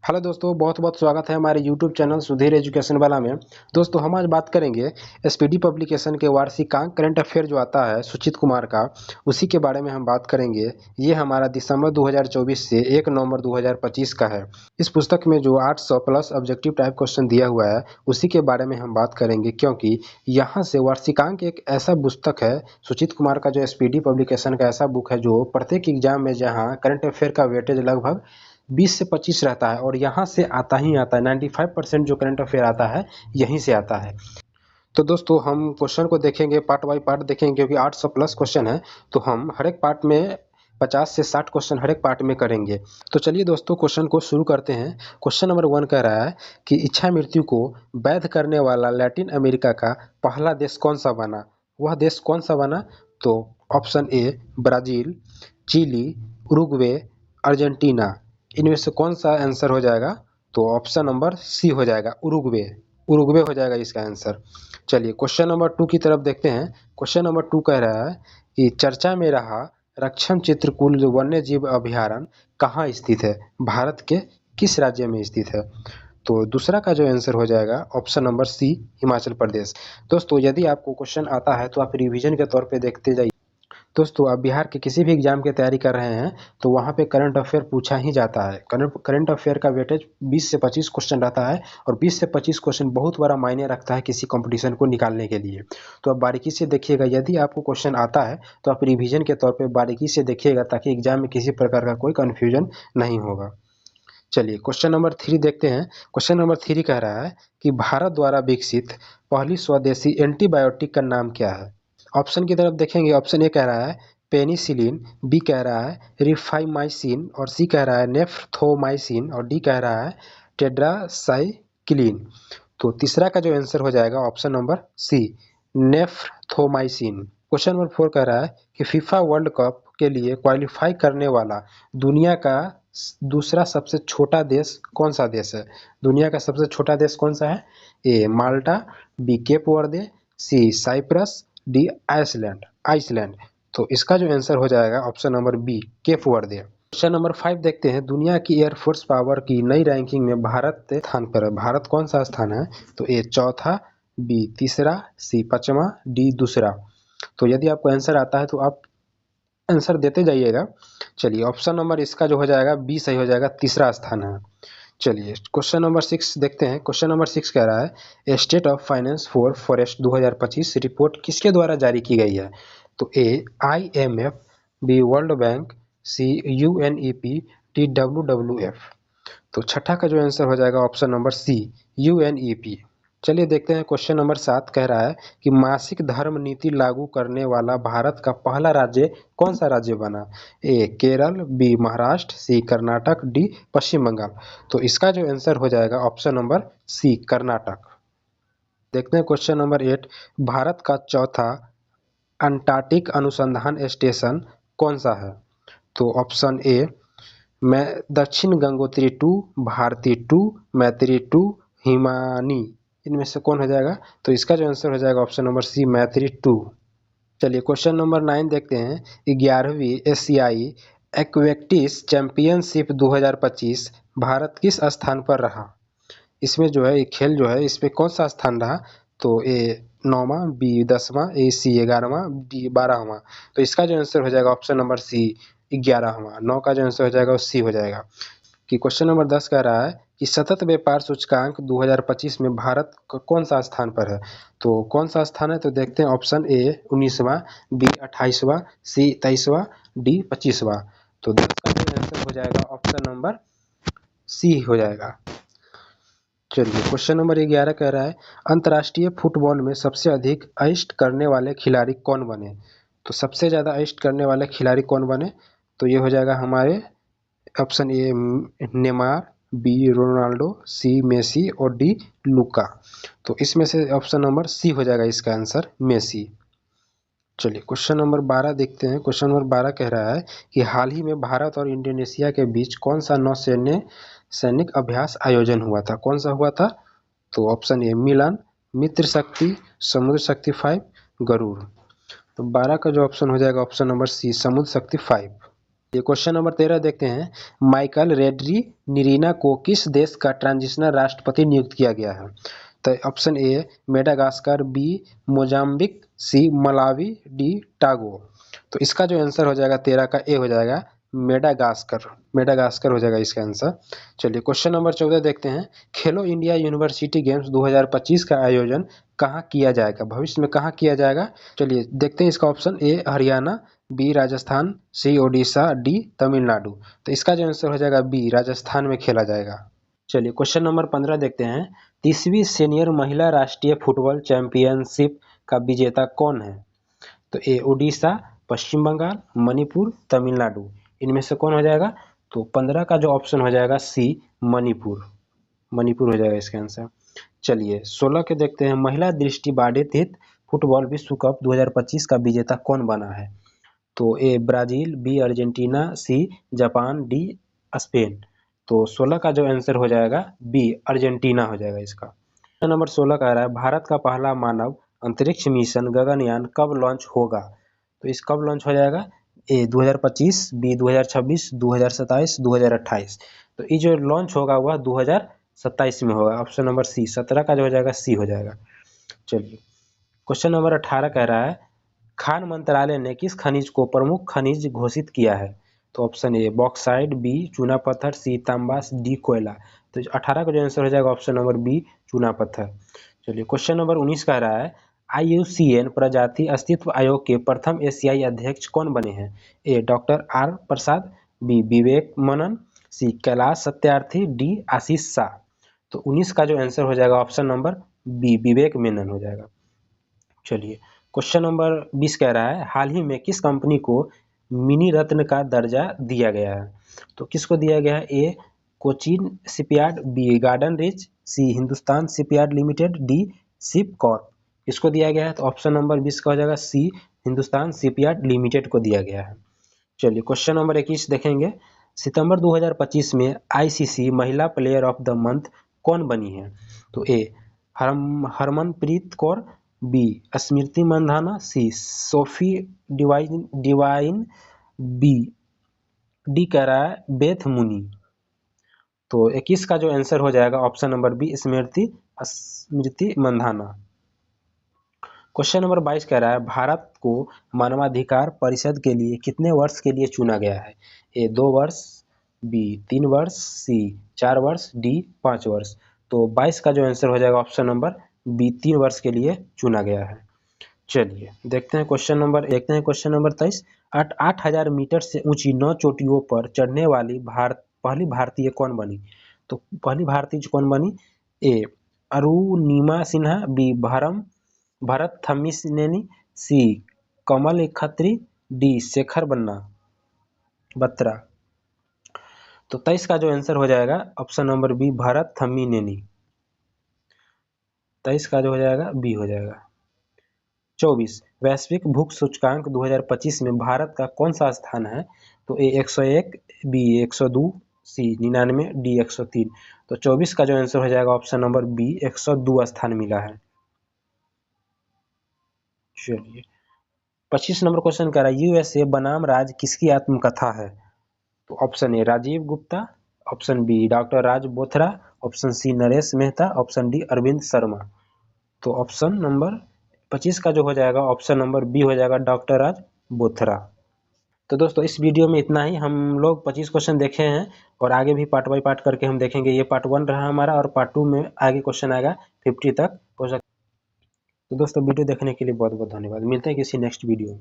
Hello दोस्तों, बहुत बहुत स्वागत है हमारे यूट्यूब चैनल सुधीर एजुकेशन वाला में। दोस्तों हम आज बात करेंगे एसपीडी पब्लिकेशन के वार्षिकांक करंट अफेयर जो आता है सुचित कुमार का, उसी के बारे में हम बात करेंगे। ये हमारा दिसंबर 2024 से 1 नवंबर 2025 का है। इस पुस्तक में जो 800 प्लस ऑब्जेक्टिव टाइप क्वेश्चन दिया हुआ है उसी के बारे में हम बात करेंगे, क्योंकि यहाँ से वार्षिकांक एक ऐसा पुस्तक है सुचित कुमार का, जो एसपीडी पब्लिकेशन का ऐसा बुक है जो प्रत्येक एग्जाम में जहाँ करंट अफेयर का वेटेज लगभग 20 से 25 रहता है और यहाँ से आता ही आता है। 95% जो करंट अफेयर आता है यहीं से आता है। तो दोस्तों हम क्वेश्चन को देखेंगे, पार्ट बाय पार्ट देखेंगे, क्योंकि 800 प्लस क्वेश्चन है तो हम हर एक पार्ट में 50 से 60 क्वेश्चन हर एक पार्ट में करेंगे। तो चलिए दोस्तों क्वेश्चन को शुरू करते हैं। क्वेश्चन नंबर 1 कह रहा है कि इच्छा मृत्यु को वैध करने वाला लैटिन अमेरिका का पहला देश कौन सा बना। वह देश कौन सा बना? तो option A Brazil, Chile, Uruguay, Argentina. इनमें से कौन सा आंसर हो जाएगा? तो ऑप्शन नंबर सी हो जाएगा, उरुग्वे। उरुग्वे हो जाएगा इसका आंसर। चलिए क्वेश्चन नंबर 2 की तरफ देखते हैं। क्वेश्चन नंबर 2 कह रहा है कि चर्चा में रहा रक्षम चित्रकूट जो वन्य जीव अभ्यारण्य कहाँ स्थित है, भारत के किस राज्य में स्थित है? तो दूसरा का जो आंसर हो जाएगा ऑप्शन नंबर सी, हिमाचल प्रदेश। दोस्तों यदि आपको क्वेश्चन आता है तो आप रिवीजन के तौर पे देखते जाइए। दोस्तों आप बिहार के किसी भी एग्जाम की तैयारी कर रहे हैं तो वहाँ पे करंट अफेयर पूछा ही जाता है। करंट अफेयर का वेटेज 20 से 25 क्वेश्चन रहता है और 20 से 25 क्वेश्चन बहुत बड़ा मायने रखता है किसी कंपटीशन को निकालने के लिए। तो आप बारीकी से देखिएगा, यदि आपको क्वेश्चन आता है तो आप रिविजन के तौर पर बारीकी से देखिएगा ताकि एग्जाम में किसी प्रकार का कोई कन्फ्यूजन नहीं होगा। चलिए क्वेश्चन नंबर 3 देखते हैं। क्वेश्चन नंबर 3 कह रहा है कि भारत द्वारा विकसित पहली स्वदेशी एंटीबायोटिक का नाम क्या है? ऑप्शन की तरफ देखेंगे। ऑप्शन ए कह रहा है पेनिसिलिन, बी कह रहा है रिफाइमाइसिन और सी कह रहा है नेफ्थोमाइसिन और डी कह रहा है टेट्रासाइक्लिन। तो तीसरा का जो आंसर हो जाएगा option number C, naphthomycin. Question number 4 कह रहा है कि फीफा वर्ल्ड कप के लिए क्वालिफाई करने वाला दुनिया का दूसरा सबसे छोटा देश कौन सा देश है? दुनिया का सबसे छोटा देश कौन सा है? ए माल्टा, बी केप वर्दे, सी साइप्रस, डी आइसलैंड। आइसलैंड। तो इसका जो आंसर हो जाएगा ऑप्शन नंबर बी, केप वर्दे। क्वेश्चन नंबर 5 देखते हैं। दुनिया की एयरफोर्स पावर की नई रैंकिंग में भारत स्थान पर है। भारत कौन सा स्थान है? तो ए चौथा, बी तीसरा, सी पांचवा, डी दूसरा। तो यदि आपको आंसर आता है तो आप आंसर देते जाइएगा। चलिए ऑप्शन नंबर इसका जो हो जाएगा बी सही हो जाएगा, तीसरा स्थान है। चलिए क्वेश्चन नंबर 6 देखते हैं। क्वेश्चन नंबर 6 कह रहा है state of finance for forest 2025 report किसके द्वारा जारी की गई है? तो ए IMF, बी वर्ल्ड बैंक, सी UNEP, डी WWF। तो छठा का जो आंसर हो जाएगा ऑप्शन नंबर सी, UNEP। चलिए देखते हैं। क्वेश्चन नंबर 7 कह रहा है कि मासिक धर्म नीति लागू करने वाला भारत का पहला राज्य कौन सा राज्य बना? ए केरल, बी महाराष्ट्र, सी कर्नाटक, डी पश्चिम बंगाल। तो इसका जो आंसर हो जाएगा ऑप्शन नंबर सी, कर्नाटक। देखते हैं क्वेश्चन नंबर 8। भारत का चौथा अंटार्कटिक अनुसंधान स्टेशन कौन सा है? तो ऑप्शन ए मैं दक्षिण गंगोत्री 2, भारती 2, मैत्री 2, हिमानी। इनमें से कौन हो जाएगा? तो इसका जो आंसर हो जाएगा ऑप्शन नंबर सी, मैत्री 2। चलिए क्वेश्चन नंबर 9 देखते हैं। 11वीं एशियाई एक्वेटिक्स चैंपियनशिप 2025 भारत किस स्थान पर रहा? इसमें जो है ये खेल जो है इसमें कौन सा स्थान रहा? तो ए 9वां, बी 10वां, ए सी 11वां, डी 12वां। तो इसका जो आंसर हो जाएगा ऑप्शन नंबर सी, 11वां। 9 का जो आंसर हो जाएगा वो सी हो जाएगा। कि क्वेश्चन नंबर 10 कह रहा है कि सतत व्यापार सूचकांक 2025 में भारत कौन सा स्थान पर है? तो कौन सा स्थान है? तो देखते हैं। ऑप्शन ए 19वां, बी 28वां, सी 23वां, डी 25वां। तो 10 का जो आंसर हो जाएगा ऑप्शन नंबर सी हो जाएगा। चलिए क्वेश्चन नंबर 11 कह रहा है अंतर्राष्ट्रीय फुटबॉल में सबसे अधिक असिस्ट करने वाले खिलाड़ी कौन बने? तो सबसे ज़्यादा असिस्ट करने वाले खिलाड़ी कौन बने? तो ये हो जाएगा हमारे option A Neymar, B Ronaldo, C Messi और डी लुका। तो इसमें से ऑप्शन नंबर सी हो जाएगा इसका आंसर, मेसी। चलिए क्वेश्चन नंबर 12 देखते हैं। क्वेश्चन नंबर 12 कह रहा है कि हाल ही में भारत और इंडोनेशिया के बीच कौन सा नौसैन्य सैनिक अभ्यास आयोजन हुआ था? कौन सा हुआ था? तो ऑप्शन ए मिलन, मित्र शक्ति, समुद्र शक्ति 5, गरुड़। तो 12 का जो ऑप्शन हो जाएगा ऑप्शन नंबर सी, समुद्र शक्ति 5। ये क्वेश्चन नंबर 13 देखते हैं। माइकल रेड्री निरीना को किस देश का ट्रांजिशनल राष्ट्रपति नियुक्त किया गया है? तो option A Madagascar, B Mozambique, C Malawi, D Togo. तो इसका जो आंसर हो जाएगा 13 का ए हो जाएगा मेडागास्कर। मेडागास्कर हो जाएगा इसका आंसर। चलिए क्वेश्चन नंबर 14 देखते हैं। खेलो इंडिया यूनिवर्सिटी गेम्स 2025 का आयोजन कहाँ किया जाएगा? भविष्य में कहाँ किया जाएगा? चलिए देखते हैं इसका option A Haryana, B Rajasthan, C Odisha, D Tamil Nadu. तो इसका जो आंसर हो जाएगा बी राजस्थान में खेला जाएगा। चलिए क्वेश्चन नंबर 15 देखते हैं। 30वीं सीनियर महिला राष्ट्रीय फुटबॉल चैंपियनशिप का विजेता कौन है? तो ए उड़ीसा, पश्चिम बंगाल, मणिपुर, तमिलनाडु। इनमें से कौन हो जाएगा? तो 15 का जो ऑप्शन हो जाएगा सी मणिपुर। मणिपुर हो जाएगा इसका आंसर। चलिए 16 के देखते हैं। महिला दृष्टिबाधित फुटबॉल विश्व कप 2025 का विजेता कौन बना है? तो A Brazil, B Argentina, C Japan, D Spain. तो 16 का जो आंसर हो जाएगा बी अर्जेंटीना हो जाएगा इसका। नंबर 16 कह रहा है भारत का पहला मानव अंतरिक्ष मिशन गगनयान कब लॉन्च होगा? तो इस कब लॉन्च हो जाएगा? ए 2025, बी 2026, 2027, 2028। तो ये जो लॉन्च होगा वह 2027 में होगा। ऑप्शन नंबर सी 17 का जो हो जाएगा सी हो जाएगा। चलिए क्वेश्चन नंबर 18 कह रहा है खान मंत्रालय ने किस खनिज को प्रमुख खनिज घोषित किया है? तो ऑप्शन ए बॉक्साइट, बी चूना पत्थर, सी तांबा, डी कोयला। तो 18 का जो आंसर हो जाएगा ऑप्शन नंबर बी चूना पत्थर। चलिए क्वेश्चन नंबर 19 कह रहा है IUCN प्रजाति अस्तित्व आयोग के प्रथम एशियाई अध्यक्ष कौन बने हैं? ए डॉक्टर आर प्रसाद, बी विवेक मनन, सी कैलाश सत्यार्थी, डी आशीष शाह। तो 19 का जो आंसर हो जाएगा ऑप्शन नंबर बी विवेक मेनन हो जाएगा। चलिए क्वेश्चन नंबर 20 कह रहा है हाल ही में किस कंपनी को मिनी रत्न का दर्जा दिया गया है? तो किसको दिया गया है? A Cochin shipyard, B garden reach, C Hindustan shipyard limited, D ship corp. इसको दिया गया है तो ऑप्शन नंबर 20 का हो जाएगा सी हिंदुस्तान शिपयार्ड लिमिटेड को दिया गया है। चलिए क्वेश्चन नंबर 21 देखेंगे। सितंबर 2025 में ICC महिला प्लेयर ऑफ द मंथ कौन बनी है? तो ए हरमनप्रीत कौर, बी स्मृति मंधाना, सी सोफी डिवाइन, बी डी कह रहा है बेथ मुनी। तो 21 का जो आंसर हो जाएगा option number B Smriti Mandhana. Question number 22 कह रहा है भारत को मानवाधिकार परिषद के लिए कितने वर्ष के लिए चुना गया है? ए 2 वर्ष, बी 3 वर्ष, सी 4 वर्ष, डी 5 वर्ष। तो 22 का जो आंसर हो जाएगा ऑप्शन नंबर बी 3 वर्ष के लिए चुना गया है। चलिए देखते हैं क्वेश्चन नंबर 23। 8,000 मीटर से ऊंची 9 चोटियों पर चढ़ने वाली पहली भारतीय कौन बनी? तो पहली भारतीय कौन बनी? ए अरुणिमा सिन्हा, बी भरत थम्मीनेनी, सी कमल खत्री, डी शेखर बत्रा। तो 23 का जो आंसर हो जाएगा ऑप्शन नंबर बी भरत थम्मीनेनी। 23 का जो हो जाएगा बी हो जाएगा। 24 वैश्विक भूख सूचकांक 2025 में भारत का कौन सा स्थान है? तो ए 101, बी 102, सी 99, डी 103। तो 24 का जो आंसर हो जाएगा ऑप्शन नंबर बी 102 स्थान मिला है। चलिए 25 नंबर क्वेश्चन कह रहा है USA बनाम राज किसकी आत्मकथा है? तो option A Rajiv Gupta, option B doctor Raj Bothra, option C Naresh Mehta, option D Arvind Sharma. तो ऑप्शन नंबर 25 का जो हो जाएगा ऑप्शन नंबर बी हो जाएगा डॉक्टर राज बोथरा। तो दोस्तों इस वीडियो में इतना ही। हम लोग 25 क्वेश्चन देखे हैं और आगे भी पार्ट बाय पार्ट करके हम देखेंगे। ये पार्ट 1 रहा हमारा और पार्ट 2 में आगे क्वेश्चन आएगा 50 तक हो सकता है। तो दोस्तों वीडियो देखने के लिए बहुत बहुत धन्यवाद। मिलते हैं किसी नेक्स्ट वीडियो में।